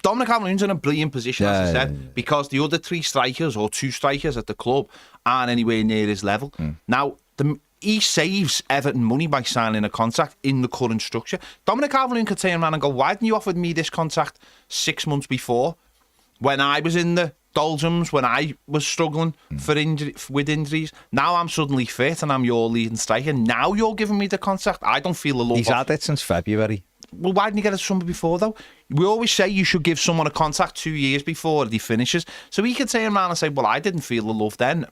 Dominic Calvert-Lewin's in a brilliant position, as I said, because the other 3 strikers or 2 strikers at the club aren't anywhere near his level. Now, he saves Everton money by signing a contract in the current structure. Dominic Calvert-Lewin could turn around and go, why didn't you offer me this contract 6 months before when I was in the doldrums, when I was struggling with injuries? Now I'm suddenly fit and I'm your leading striker. Now you're giving me the contract. I don't feel the love. He's had it since February. Well, why didn't you get it summer before, though? We always say you should give someone a contract 2 years before he finishes. So he could turn around and say, well, I didn't feel the love then.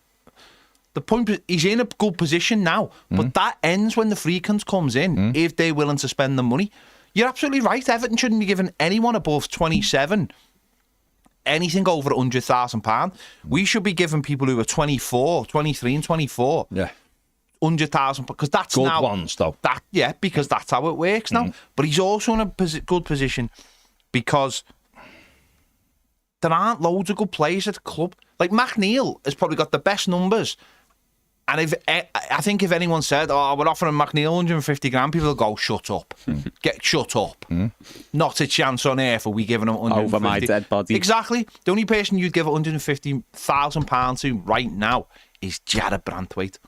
The point is, he's in a good position now, but that ends when the Freakins comes in, if they're willing to spend the money. You're absolutely right. Everton shouldn't be giving anyone above 27 anything over £100,000. We should be giving people who are 24, 23 and 24 £100,000, because that's good now... ones, though. Because that's how it works now. But he's also in a good position because there aren't loads of good players at the club. Like, McNeil has probably got the best numbers. And I think if anyone said, oh, we're offering McNeil 150 grand, people will go, shut up. Shut up. Not a chance on earth are we giving him 150. Over my dead body. Exactly. The only person you'd give £150,000 to right now is Jared Branthwaite.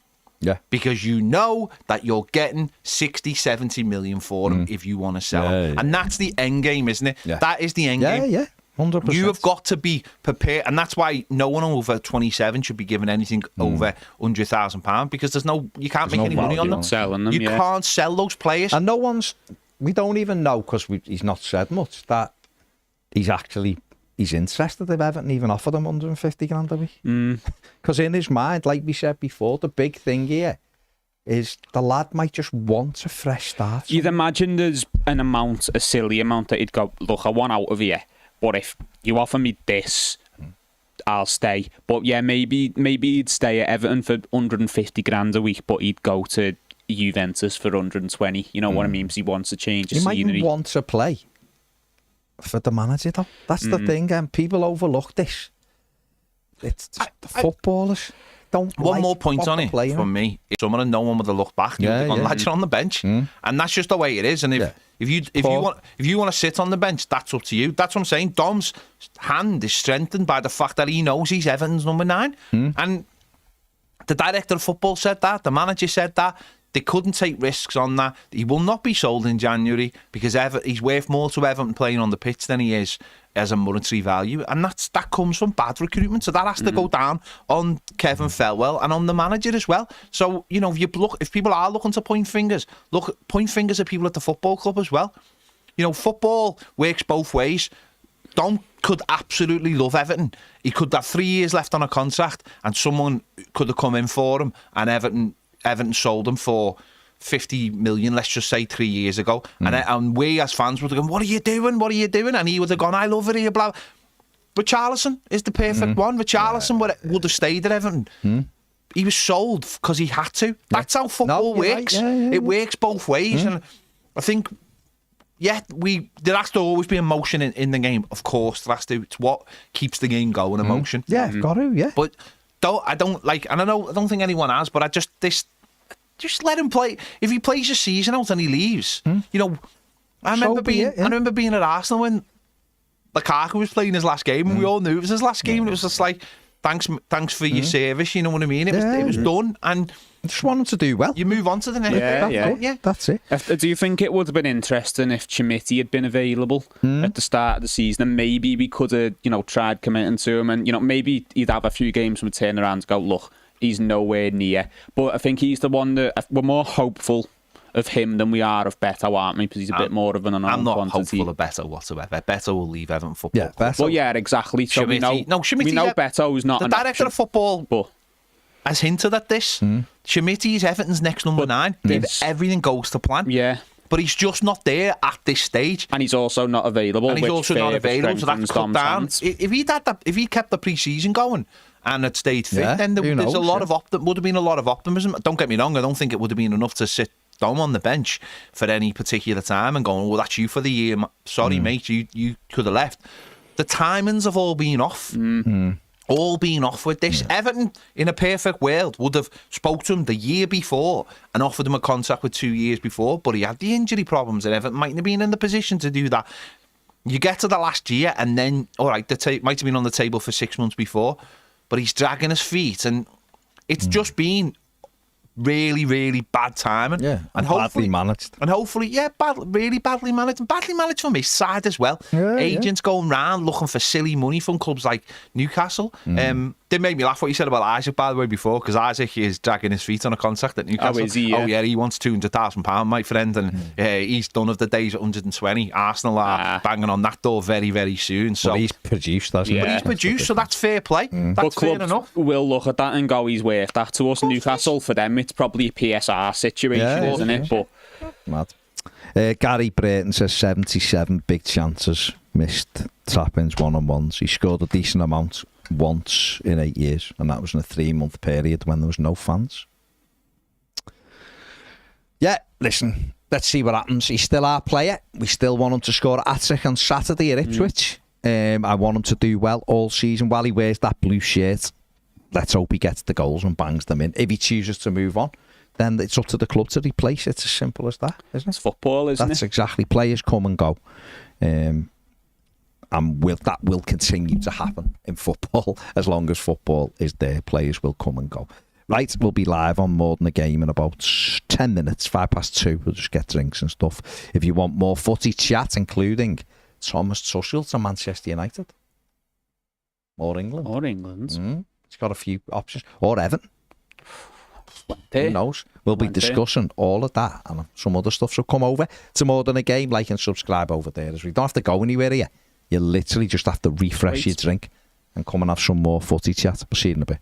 Yeah. Because you know that you're getting 60, 70 million for him if you want to sell him. And that's the end game, isn't it? Yeah. That is the end game. Yeah. 100%. You have got to be prepared, and that's why no one over 27 should be given anything over £100,000 because you can't make any money on them. Selling them, you can't sell those players. And we don't even know, because he's not said much, that he's interested if Everton even offered him 150 grand a week. Because in his mind, like we said before, the big thing here is the lad might just want a fresh start. You'd imagine there's a silly amount that he'd go, look, I want out of here. But if you offer me this, I'll stay. But yeah, maybe he'd stay at Everton for 150 grand a week, but he'd go to Juventus for 120. You know what I mean? Because he wants to change of scenery. He might want to play for the manager, though. That's the thing, and people overlook this. It's the footballers. don't. One like more point on it player. from me. If someone and no one would have looked back, you'd have gone, lads, you're on the bench, and that's just the way it is. And if you want to sit on the bench, that's up to you. That's what I'm saying. Dom's hand is strengthened by the fact that he knows he's Everton's number 9, and the director of football said that. The manager said that. They couldn't take risks on that. He will not be sold in January because he's worth more to Everton playing on the pitch than he is as a monetary value, and that comes from bad recruitment. So that has to go down on Kevin Felwell and on the manager as well. So if people are looking to point fingers at people at the football club as well. Football works both ways. Dom could absolutely love Everton. He could have 3 years left on a contract, and someone could have come in for him, and Everton sold him for 50 million, let's just say 3 years ago. And we as fans would have gone, what are you doing? What are you doing? And he would have gone, I love it here, blah. Richarlison is the perfect one. Richarlison would have stayed at Everton. He was sold because he had to. That's how football works. Right. It works both ways. And I think, there has to always be emotion in the game. Of course, there has to. It's what keeps the game going, emotion. Yeah, got to, yeah. But I don't think anyone has, but just let him play. If he plays a season out and he leaves, I remember being at Arsenal when Lukaku was playing his last game, and we all knew it was his last game. And it was just like, thanks for your service. You know what I mean? It was done, and I just want him to do well. You move on to the next. Yeah, that's it. Do you think it would have been interesting if Chimiti had been available at the start of the season, and maybe we could have, tried committing to him, and maybe he'd have a few games and turn around and go, look, he's nowhere near. But I think he's the one that we're more hopeful of him than we are of Beto, aren't we? Because he's a bit more of an unknown I'm not quantity. hopeful of Beto whatsoever. Beto will leave Everton Football. Yeah, Beto. Well, yeah, exactly. So we know Beto's not the an director option, of football. but has hinted at this. Chimiti is Everton's next number 9. If everything goes to plan. Yeah. But he's just not there at this stage. And he's also not available. So that's cut down. If he kept the pre-season going and had stayed fit, then would have been a lot of optimism. Don't get me wrong, I don't think it would have been enough to sit Dom on the bench for any particular time and going, well, that's you for the year. Sorry, mate, you could have left. The timings have all been off. All been off with this. Everton, in a perfect world, would have spoke to him the year before and offered him a contract with 2 years before, but he had the injury problems and Everton mightn't have been in the position to do that. You get to the last year and then, all right, might have been on the table for 6 months before, but he's dragging his feet, and it's just been really, really bad timing. Yeah, and badly managed. And hopefully, really badly managed. And badly managed from his side as well. Agents going round looking for silly money from clubs like Newcastle. Did make me laugh what you said about Isaac, by the way, before, because Isaac is dragging his feet on a contract at Newcastle. Oh, is he? Yeah. He wants £200,000, my friend, and he's done of the days at 120. Arsenal are banging on that door very, very soon. So he's produced, hasn't he? But he's produced, so that's fair play. That's fair enough. We'll look at that and go, he's worth that to us. Newcastle, for them, it's probably a PSR situation, isn't it? But mad. Gary Brayton says 77 big chances, missed tap-ins, one-on-ones. He scored a decent amount once in 8 years, and that was in a 3-month period when there was no fans. Yeah, listen, let's see what happens. He's still our player. We still want him to score a hat-trick on Saturday at Ipswich. I want him to do well all season while he wears that blue shirt. Let's hope he gets the goals and bangs them in. If he chooses to move on, then it's up to the club to replace it. It's as simple as that, isn't it? It's football, isn't it? That's exactly. Players come and go. And that will continue to happen in football. As long as football is there, players will come and go. Right, we'll be live on More Than a Game in about 10 minutes, 2:05. We'll just get drinks and stuff. If you want more footy chat, including Thomas Tuchel to Manchester United. Or England. It's got a few options. Or Everton. Who knows? We'll be discussing all of that and some other stuff. So come over to More Than a Game, like and subscribe over there. As we don't have to go anywhere here. You literally just have to refresh your drink and come and have some more footy chat. We'll see you in a bit.